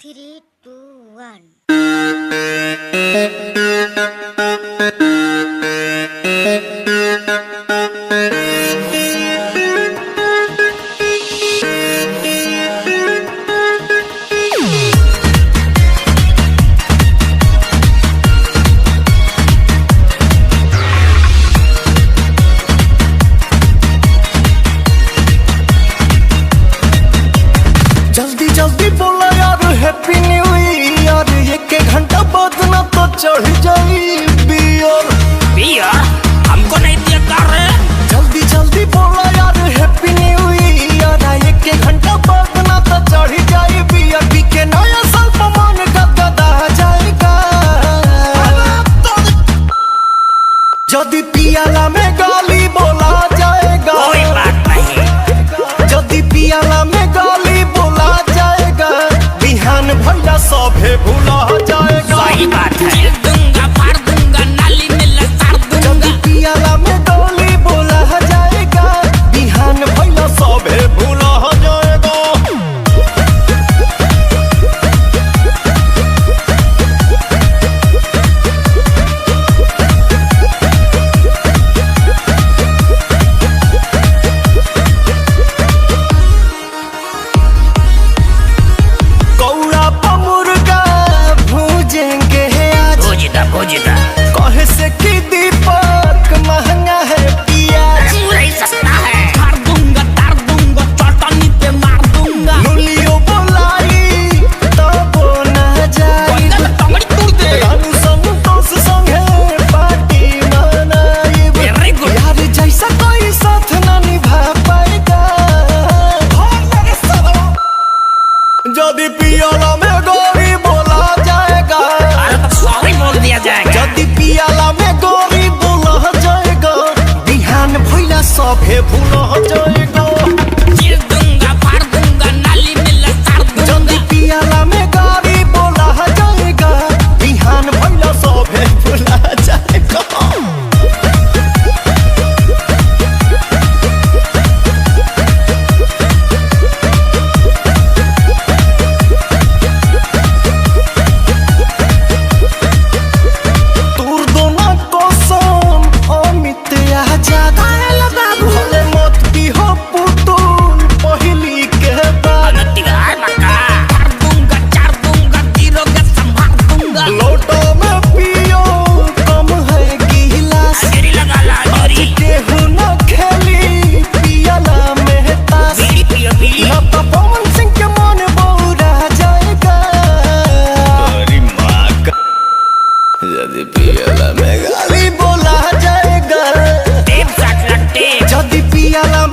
3, 2, 1. जल्दी जल्दी बोला यार हैप्पी न्यू ईयर। एक घंटा बाद ना तो चढ़ जाई बियर। बियर हमको नहीं दिया कर रहे। जल्दी जल्दी बोला यार हैप्पी न्यू ईयर। एक घंटा बाद ना तो चढ़ जाई बियर। पी के नया साल पर मन गदगदा जाएगा। जल्दी पियाला में गाली बोला जाएगा। कोई बात नहीं। जल्दी पियाला में गाली बोला जाएगा। बिहान भैया सभे भूला जाएगा। सही बात है। चीर दूंगा, फाड़ दूंगा, नाली में लसार दूंगा। जल्दी पियाला में गाली बोला जाएगा। बिहान भैया सभे भूला जाएगा। कौड़ा मुर्गा भूजेंगे आज। भोजदा कहे से कि दीपक महंगा है प्याज। पूरा ही सस्ता है। फाड़ दूंगा, तार दूंगा, चटनी पे मार दूंगा। लुलियो बोलाई तब न जाई। कोई ना टंगड़ी तोड़ दे। रानू संतोष संगे पार्टी मनाई। Very good। यार जैसा कोई साथ न निभा पाएगा। जल्दी पियाला में गोरी बोला जाएगा। अरे तो सॉरी बोल दिया जाएगा। जल्दी पियाला में गोरी बोला जाएगा। बिहान भैया सभे भूला जाएगा। चीर दूंगा, फाड़ दूंगा, नाली में लसार जल्दी दूंगा। पियाला में गाड़ी बोला जाएगा। बिहान भैया सभे भूला जाएगा। तूर दो ना कसम अमित आजाद। भले मत की हो पुतुल पहली के बाद। तिगार मक्का। फाड़ दूंगा, चार दूंगा, गिरोगे संभाल दूंगा। लोटो में पियो कम है गिलास। गिरी लगा ला गिरी। केहू न खेली पियाला में ताश। बीड़ी पियो बीड़ी। न तो पवन सिंह के मन बौरा जाएगा। यदि पियाला में गाली बोला जाएगा। टेप साथ टेप। यदि पियाला